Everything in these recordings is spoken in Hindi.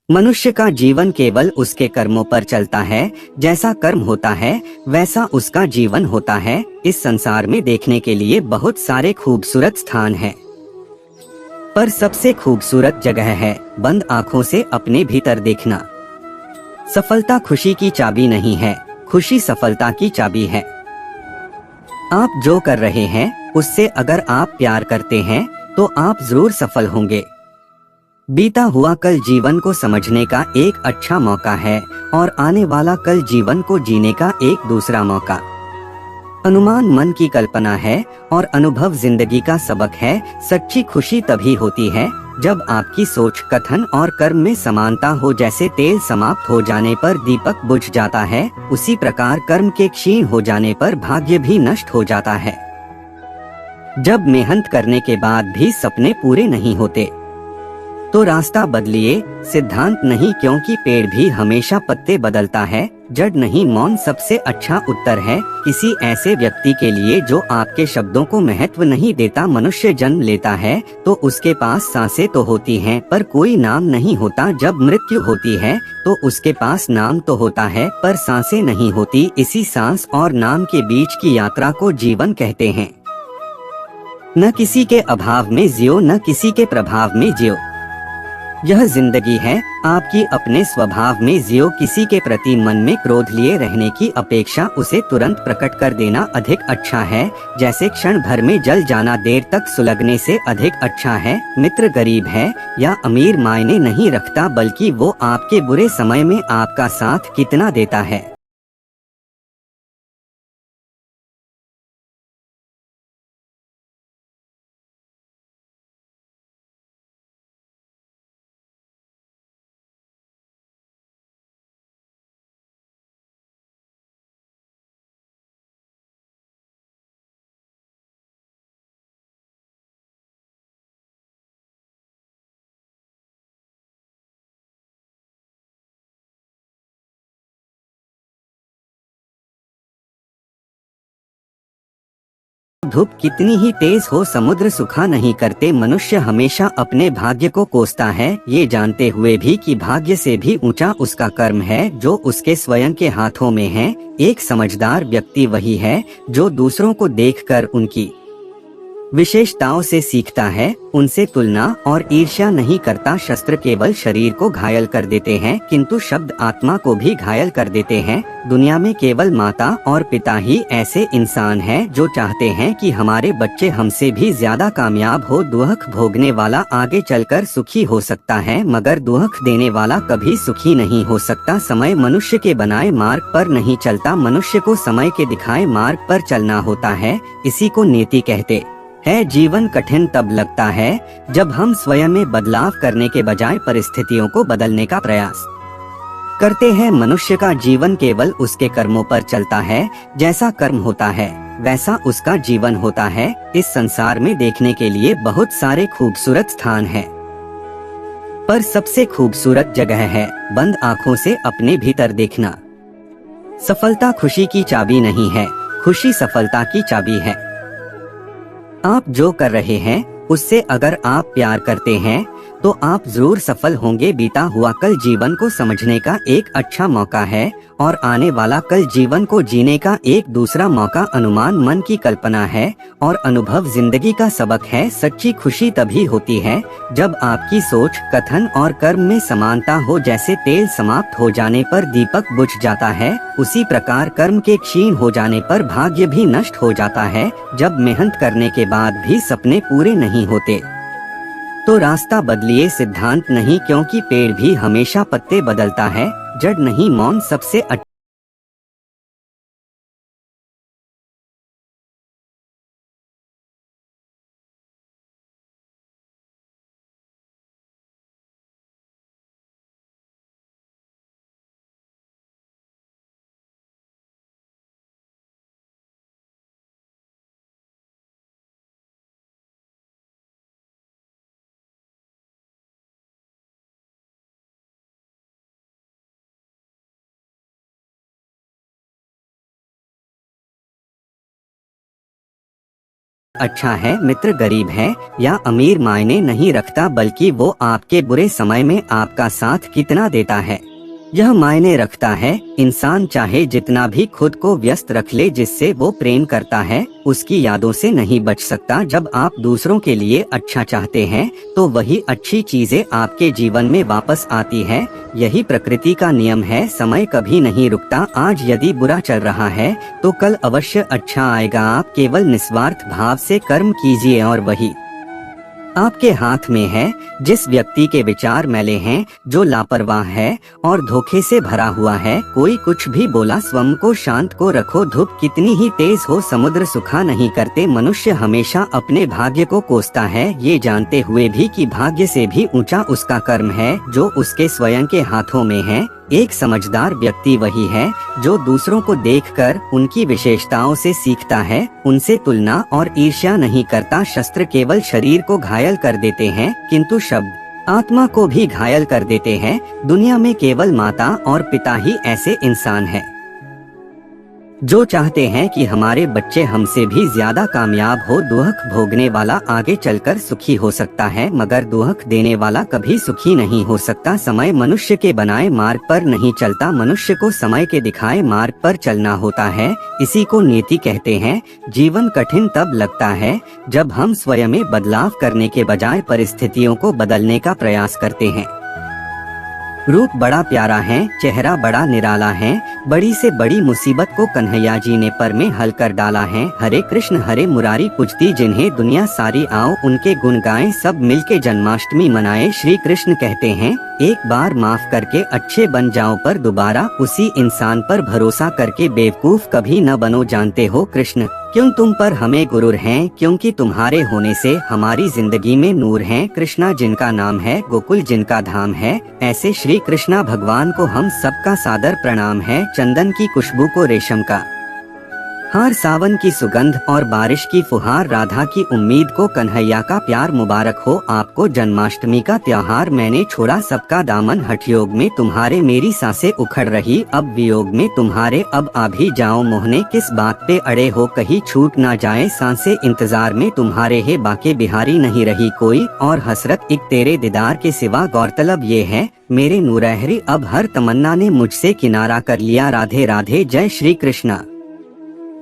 मनुष्य का जीवन केवल उसके कर्मों पर चलता है। जैसा कर्म होता है वैसा उसका जीवन होता है। इस संसार में देखने के लिए बहुत सारे खूबसूरत स्थान हैं, पर सबसे खूबसूरत जगह है बंद आँखों से अपने भीतर देखना। सफलता खुशी की चाबी नहीं है, खुशी सफलता की चाबी है। आप जो कर रहे हैं उससे अगर आप प्यार करते हैं तो आप जरूर सफल होंगे। बीता हुआ कल जीवन को समझने का एक अच्छा मौका है और आने वाला कल जीवन को जीने का एक दूसरा मौका। अनुमान मन की कल्पना है और अनुभव जिंदगी का सबक है। सच्ची खुशी तभी होती है जब आपकी सोच, कथन और कर्म में समानता हो। जैसे तेल समाप्त हो जाने पर दीपक बुझ जाता है, उसी प्रकार कर्म के क्षीण हो जाने पर भाग्य भी नष्ट हो जाता है। जब मेहनत करने के बाद भी सपने पूरे नहीं होते तो रास्ता बदलिए, सिद्धांत नहीं, क्योंकि पेड़ भी हमेशा पत्ते बदलता है। जड़ नहीं, मौन सबसे अच्छा उत्तर है किसी ऐसे व्यक्ति के लिए जो आपके शब्दों को महत्व नहीं देता। मनुष्य जन्म लेता है तो उसके पास सांसें तो होती हैं पर कोई नाम नहीं होता। जब मृत्यु होती है तो उसके पास नाम तो होता है पर सांसें नहीं होती। इसी सांस और नाम के बीच की यात्रा को जीवन कहते हैं। न किसी के अभाव में जियो, न किसी के प्रभाव में जियो। यह जिंदगी है, आपकी अपने स्वभाव में जियो। किसी के प्रति मन में क्रोध लिए रहने की अपेक्षा उसे तुरंत प्रकट कर देना अधिक अच्छा है। जैसे क्षण भर में जल जाना देर तक सुलगने से अधिक अच्छा है। मित्र गरीब है या अमीर मायने नहीं रखता, बल्कि वो आपके बुरे समय में आपका साथ कितना देता है। धूप कितनी ही तेज हो समुद्र सुखा नहीं करते। मनुष्य हमेशा अपने भाग्य को कोसता है, ये जानते हुए भी कि भाग्य से भी ऊंचा उसका कर्म है जो उसके स्वयं के हाथों में है। एक समझदार व्यक्ति वही है जो दूसरों को देखकर उनकी विशेषताओं से सीखता है, उनसे तुलना और ईर्ष्या नहीं करता। शस्त्र केवल शरीर को घायल कर देते हैं किंतु शब्द आत्मा को भी घायल कर देते हैं। दुनिया में केवल माता और पिता ही ऐसे इंसान हैं जो चाहते हैं कि हमारे बच्चे हमसे भी ज्यादा कामयाब हो। दुख भोगने वाला आगे चलकर सुखी हो सकता है मगर दुख देने वाला कभी सुखी नहीं हो सकता। समय मनुष्य के बनाए मार्ग पर नहीं चलता, मनुष्य को समय के दिखाए मार्ग पर चलना होता है। इसी को नीति कहते है। जीवन कठिन तब लगता है जब हम स्वयं में बदलाव करने के बजाय परिस्थितियों को बदलने का प्रयास करते हैं। मनुष्य का जीवन केवल उसके कर्मों पर चलता है। जैसा कर्म होता है वैसा उसका जीवन होता है। इस संसार में देखने के लिए बहुत सारे खूबसूरत स्थान हैं, पर सबसे खूबसूरत जगह है बंद आँखों से अपने भीतर देखना। सफलता खुशी की चाबी नहीं है, खुशी सफलता की चाबी है। आप जो कर रहे हैं उससे अगर आप प्यार करते हैं तो आप जरूर सफल होंगे। बीता हुआ कल जीवन को समझने का एक अच्छा मौका है और आने वाला कल जीवन को जीने का एक दूसरा मौका। अनुमान मन की कल्पना है और अनुभव जिंदगी का सबक है। सच्ची खुशी तभी होती है जब आपकी सोच, कथन और कर्म में समानता हो। जैसे तेल समाप्त हो जाने पर दीपक बुझ जाता है, उसी प्रकार कर्म के क्षीण हो जाने पर भाग्य भी नष्ट हो जाता है। जब मेहनत करने के बाद भी सपने पूरे नहीं होते तो रास्ता बदलिए, सिद्धांत नहीं, क्योंकि पेड़ भी हमेशा पत्ते बदलता है। जड़ नहीं, मौन सबसे अच्छा है, मित्र गरीब है या अमीर मायने नहीं रखता, बल्कि वो आपके बुरे समय में आपका साथ कितना देता है यह मायने रखता है। इंसान चाहे जितना भी खुद को व्यस्त रख ले, जिससे वो प्रेम करता है उसकी यादों से नहीं बच सकता। जब आप दूसरों के लिए अच्छा चाहते हैं तो वही अच्छी चीजें आपके जीवन में वापस आती है। यही प्रकृति का नियम है, समय कभी नहीं रुकता। आज यदि बुरा चल रहा है तो कल अवश्य अच्छा आएगा। आप केवल निस्वार्थ भाव से कर्म कीजिए और वही आपके हाथ में है। जिस व्यक्ति के विचार मैले हैं, जो लापरवाह है और धोखे से भरा हुआ है, कोई कुछ भी बोला, स्वयं को शांत को रखो। धूप कितनी ही तेज हो समुद्र सुखा नहीं करते। मनुष्य हमेशा अपने भाग्य को कोसता है, ये जानते हुए भी कि भाग्य से भी ऊंचा उसका कर्म है जो उसके स्वयं के हाथों में है। एक समझदार व्यक्ति वही है जो दूसरों को देखकर उनकी विशेषताओं से सीखता है, उनसे तुलना और ईर्ष्या नहीं करता। शस्त्र केवल शरीर को घायल कर देते हैं, किंतु शब्द आत्मा को भी घायल कर देते हैं। दुनिया में केवल माता और पिता ही ऐसे इंसान हैं जो चाहते हैं कि हमारे बच्चे हमसे भी ज्यादा कामयाब हो। दुख भोगने वाला आगे चलकर सुखी हो सकता है, मगर दुख देने वाला कभी सुखी नहीं हो सकता। समय मनुष्य के बनाए मार्ग पर नहीं चलता, मनुष्य को समय के दिखाए मार्ग पर चलना होता है। इसी को नीति कहते हैं। जीवन कठिन तब लगता है जब हम स्वयं में बदलाव करने के बजाय परिस्थितियों को बदलने का प्रयास करते हैं। रूप बड़ा प्यारा है, चेहरा बड़ा निराला है, बड़ी से बड़ी मुसीबत को कन्हैया जी ने पर में हल कर डाला है। हरे कृष्ण हरे मुरारी पूजती जिन्हें दुनिया सारी, आओ उनके गुण गाएं, सब मिलके जन्माष्टमी मनाए। श्री कृष्ण कहते हैं, एक बार माफ करके अच्छे बन जाओ, पर दोबारा उसी इंसान पर भरोसा करके बेवकूफ कभी न बनो। जानते हो कृष्ण क्यों तुम पर हमें गुरूर हैं? क्योंकि तुम्हारे होने से हमारी जिंदगी में नूर हैं। कृष्णा जिनका नाम है, गोकुल जिनका धाम है, ऐसे श्री कृष्णा भगवान को हम सबका सादर प्रणाम है। चंदन की खुशबू को रेशम का हार, सावन की सुगंध और बारिश की फुहार, राधा की उम्मीद को कन्हैया का प्यार। मुबारक हो आपको जन्माष्टमी का त्योहार। मैंने छोड़ा सबका दामन, हठयोग में तुम्हारे मेरी सांसें उखड़ रही, अब वियोग में तुम्हारे अब आ भी जाओ मोहने। किस बात पे अड़े हो कहीं छूट ना जाए सांसें, इंतजार में तुम्हारे है बाके बिहारी नहीं रही कोई और हसरत एक तेरे दीदार के सिवा। गौरतलब ये है मेरे नूरहरी, अब हर तमन्ना ने मुझसे किनारा कर लिया। राधे राधे, जय श्री कृष्णा।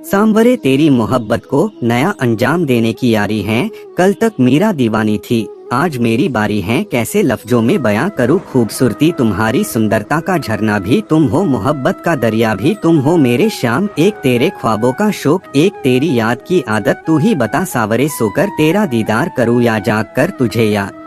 सांवरे तेरी मोहब्बत को नया अंजाम देने की यारी है, कल तक मीरा दीवानी थी आज मेरी बारी है। कैसे लफ्जों में बयां करूं खूबसूरती तुम्हारी, सुंदरता का झरना भी तुम हो, मोहब्बत का दरिया भी तुम हो। मेरे श्याम एक तेरे ख्वाबों का शौक, एक तेरी याद की आदत, तू ही बता सावरे सोकर तेरा दीदार करूं या जाग कर तुझे याद।